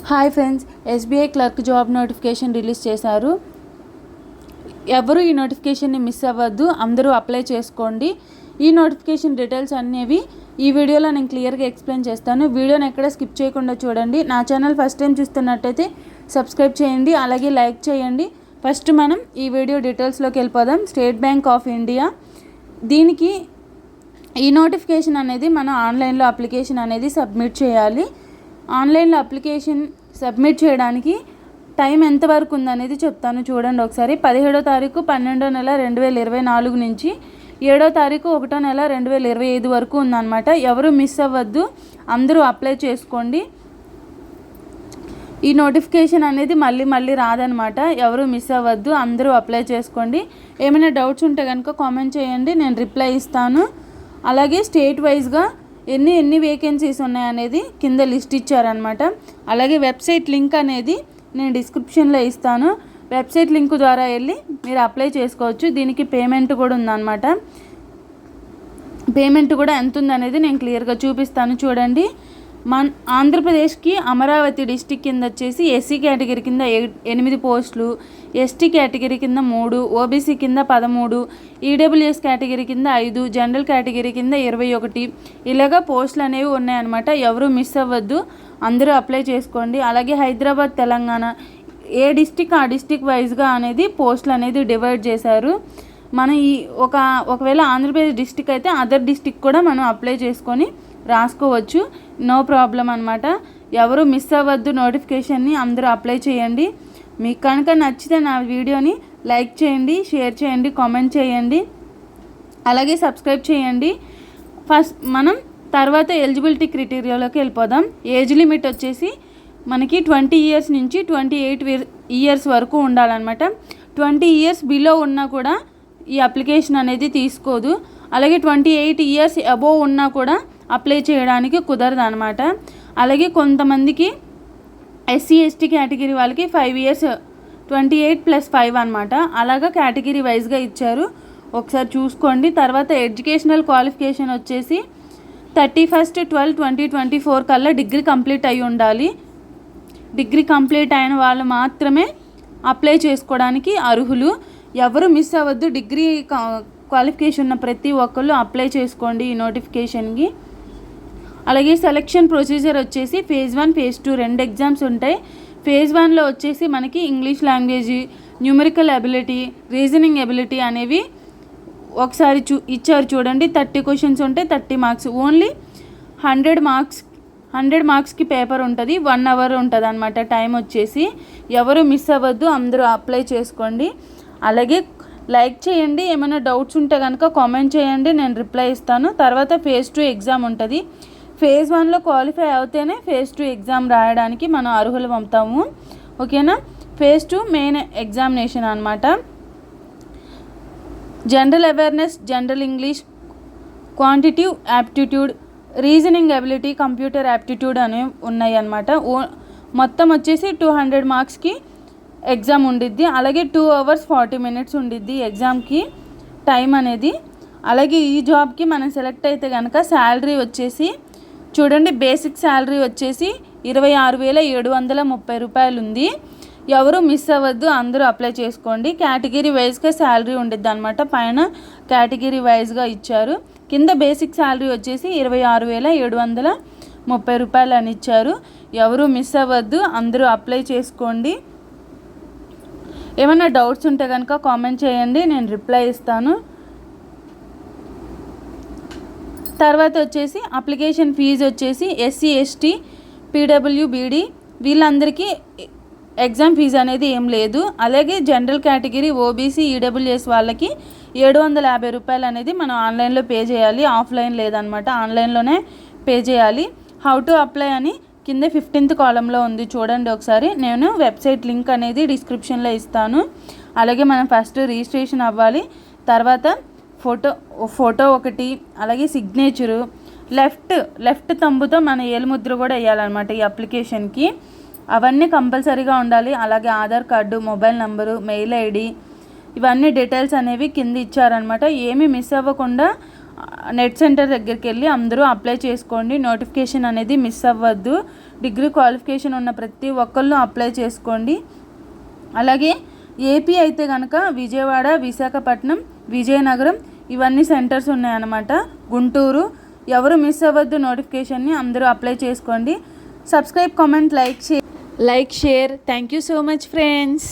Hi friends, SBI clerk job notification release చేశారు. ఎవరు ఈ నోటిఫికేషన్ని మిస్ అవ్వద్దు, అందరూ అప్లై చేసుకోండి. ఈ నోటిఫికేషన్ డీటెయిల్స్ అనేవి ఈ వీడియోలో నేను క్లియర్గా ఎక్స్ప్లెయిన్ చేస్తాను. వీడియోని ఎక్కడ స్కిప్ చేయకుండా చూడండి. నా ఛానల్ ఫస్ట్ టైం చూస్తున్నట్టయితే సబ్స్క్రైబ్ చేయండి, అలాగే లైక్ చేయండి. ఫస్ట్ మనం ఈ వీడియో డీటెయిల్స్లోకి వెళ్ళిపోదాం. స్టేట్ బ్యాంక్ ఆఫ్ ఇండియా దీనికి ఈ నోటిఫికేషన్ అనేది మనం ఆన్లైన్లో అప్లికేషన్ అనేది సబ్మిట్ చేయాలి. ఆన్లైన్లో అప్లికేషన్ సబ్మిట్ చేయడానికి టైం ఎంతవరకు ఉందనేది చెప్తాను, చూడండి ఒకసారి. 17వ తారీఖు 12వ నెల 2024 నుంచి 7వ తారీఖు 1వ నెల 2025 వరకు ఉందన్నమాట. ఎవరు మిస్ అవ్వద్దు, అందరూ అప్లై చేసుకోండి. ఈ నోటిఫికేషన్ అనేది మళ్ళీ రాదనమాట. ఎవరు మిస్ అవ్వద్దు, అందరూ అప్లై చేసుకోండి. ఏమైనా డౌట్స్ ఉంటే కనుక కామెంట్ చేయండి, నేను రిప్లై ఇస్తాను. అలాగే స్టేట్ వైజ్గా ఎన్ని వేకెన్సీస్ ఉన్నాయనేది కింద లిస్ట్ ఇచ్చారనమాట. అలాగే వెబ్సైట్ లింక్ అనేది నేను డిస్క్రిప్షన్లో ఇస్తాను. వెబ్సైట్ లింక్ ద్వారా వెళ్ళి మీరు అప్లై చేసుకోవచ్చు. దీనికి పేమెంట్ కూడా ఉందన్నమాట. పేమెంట్ కూడా ఎంత ఉందనేది నేను క్లియర్గా చూపిస్తాను, చూడండి. ఆంధ్రప్రదేశ్కి అమరావతి డిస్టిక్ కింద వచ్చేసి ఎస్సీ కేటగిరీ కింద 8 పోస్టులు, ఎస్టీ కేటగిరీ కింద 3, ఓబీసీ కింద 13, ఈడబ్ల్యూఎస్ కేటగిరీ కింద 5, జనరల్ కేటగిరీ కింద 21 ఇలాగా పోస్టులు అనేవి ఉన్నాయన్నమాట. ఎవరు మిస్ అవ్వద్దు, అందరూ అప్లై చేసుకోండి. అలాగే హైదరాబాద్, తెలంగాణ ఏ డిస్టిక్ ఆ డిస్టిక్ వైజ్గా అనేది పోస్టులు అనేది డివైడ్ చేశారు. మనం ఒకవేళ ఆంధ్రప్రదేశ్ డిస్టిక్ అయితే అదర్ డిస్టిక్ కూడా మనం అప్లై చేసుకొని రాసుకోవచ్చు, నో ప్రాబ్లం అనమాట. ఎవరు మిస్ అవ్వద్దు నోటిఫికేషన్ని, అందరూ అప్లై చేయండి. మీకు కనుక నచ్చితే నా వీడియోని లైక్ చేయండి, షేర్ చేయండి, కామెంట్ చేయండి, అలాగే సబ్స్క్రైబ్ చేయండి. ఫస్ట్ మనం తర్వాత ఎలిజిబిలిటీ క్రైటీరియాలోకి వెళ్ళిపోదాం. ఏజ్ లిమిట్ వచ్చేసి మనకి 20 ఇయర్స్ నుంచి 28 ఇయర్స్ వరకు ఉండాలన్నమాట. 20 ఇయర్స్ బిలో ఉన్నా కూడా ఈ అప్లికేషన్ అనేది తీసుకోదు. అలాగే 28 ఇయర్స్ అబోవ్ ఉన్నా కూడా అప్లై చేయడానికి కుదరదు అనమాట. అలాగే కొంతమందికి ఎస్సీ ఎస్టీ కేటగిరీ వాళ్ళకి 5 ఇయర్స్ 28 + 5 అనమాట. అలాగా కేటగిరీ వైజ్గా ఇచ్చారు, ఒకసారి చూసుకోండి. తర్వాత ఎడ్యుకేషనల్ క్వాలిఫికేషన్ వచ్చేసి 31/12/2024 కల్లా డిగ్రీ కంప్లీట్ అయి ఉండాలి. డిగ్రీ కంప్లీట్ అయిన వాళ్ళు మాత్రమే అప్లై చేసుకోవడానికి అర్హులు. ఎవరు మిస్ అవ్వద్దు, డిగ్రీ క్వాలిఫికేషన్ ఉన్న ప్రతి ఒక్కళ్ళు అప్లై చేసుకోండి ఈ నోటిఫికేషన్కి. అలాగే సెలక్షన్ ప్రొసీజర్ వచ్చేసి ఫేజ్ 1, ఫేజ్ 2 2 ఎగ్జామ్స్ ఉంటాయి. ఫేజ్ 1లో వచ్చేసి మనకి English language, numerical ability, reasoning ability అనేవి ఒకసారి ఇచ్చారు చూడండి. 30 క్వశ్చన్స్ ఉంటాయి, 30 మార్క్స్. ఓన్లీ 100 మార్క్స్కి పేపర్ ఉంటుంది. 1 అవర్ ఉంటుంది అనమాట టైం వచ్చేసి. ఎవరు మిస్ అవ్వద్దు, అందరూ అప్లై చేసుకోండి. అలాగే లైక్ చేయండి, ఏమైనా డౌట్స్ ఉంటే కనుక కామెంట్ చేయండి, నేను రిప్లై ఇస్తాను. తర్వాత ఫేజ్ 2 ఎగ్జామ్ ఉంటుంది. ఫేజ్ 1లో క్వాలిఫై అవుతేనే ఫేజ్ 2 ఎగ్జామ్ రాయడానికి మనం అర్హులు అవుతాము, ఓకేనా. ఫేజ్ 2 మెయిన్ ఎగ్జామినేషన్ అనమాట. General awareness, general English, quantitative aptitude, reasoning ability, computer aptitude అనేవి ఉన్నాయి అన్నమాట. మొత్తం వచ్చేసి 200 మార్క్స్కి ఎగ్జామ్ ఉండిద్ది. అలాగే 2 hours 40 minutes ఉండిద్ది ఎగ్జామ్కి టైం అనేది. అలాగే ఈ జాబ్కి మనం సెలెక్ట్ అయితే కనుక శాలరీ వచ్చేసి చూడండి, బేసిక్ శాలరీ వచ్చేసి 26,730 రూపాయలు ఉంది. ఎవరు మిస్ అవ్వద్దు, అందరూ అప్లై చేసుకోండి. కేటగిరీ వైజ్గా శాలరీ ఉండిద్ది అనమాట. పైన కేటగిరీ వైజ్గా ఇచ్చారు, కింద బేసిక్ శాలరీ వచ్చేసి 26,730 రూపాయలు అని ఇచ్చారు. ఎవరు మిస్ అవ్వద్దు, అందరూ అప్లై చేసుకోండి. ఏమైనా డౌట్స్ ఉంటే కనుక కామెంట్ చేయండి, నేను రిప్లై ఇస్తాను. తర్వాత వచ్చేసి అప్లికేషన్ ఫీజు వచ్చేసి ఎస్సీ ఎస్టీ పీడబ్ల్యూబీడీ వీళ్ళందరికీ ఎగ్జామ్ ఫీజు అనేది ఏం లేదు. అలాగే జనరల్ కేటగిరీ, ఓబీసీ, ఈడబ్ల్యూఎస్ వాళ్ళకి 750 రూపాయలు అనేది మనం ఆన్లైన్లో పే చేయాలి, ఆఫ్లైన్ లేదనమాట, ఆన్లైన్లోనే పే చేయాలి. హౌ టు అప్లై అని కింద 15th కాలంలో ఉంది, చూడండి ఒకసారి. నేను వెబ్సైట్ లింక్ అనేది డిస్క్రిప్షన్లో ఇస్తాను. అలాగే మనం ఫస్ట్ రిజిస్ట్రేషన్ అవ్వాలి. తర్వాత ఫోటో ఒకటి, అలాగే సిగ్నేచరు, లెఫ్ట్ తంబుతో మన ఏలుముద్ర కూడా వేయాలన్నమాట ఈ అప్లికేషన్కి. అవన్నీ కంపల్సరీగా ఉండాలి. అలాగే Aadhaar card, mobile number, mail ID, ఇవన్నీ డీటెయిల్స్ అనేవి కింద ఇచ్చారనమాట. ఏమీ మిస్ అవ్వకుండా నెట్ సెంటర్ దగ్గరికి వెళ్ళి అందరూ అప్లై చేసుకోండి. నోటిఫికేషన్ అనేది మిస్ అవ్వద్దు. డిగ్రీ క్వాలిఫికేషన్ ఉన్న ప్రతి ఒక్కళ్ళు అప్లై చేసుకోండి. అలాగే ఏపీ అయితే కనుక విజయవాడ, విశాఖపట్నం, విజయనగరం ఇవన్నీ సెంటర్స్ ఉన్నాయన్నమాట. గుంటూరు. ఎవరు మిస్ అవ్వద్దు నోటిఫికేషన్ని, అందరూ అప్లై చేసుకోండి. Subscribe, comment, like, share. Thank you so much friends.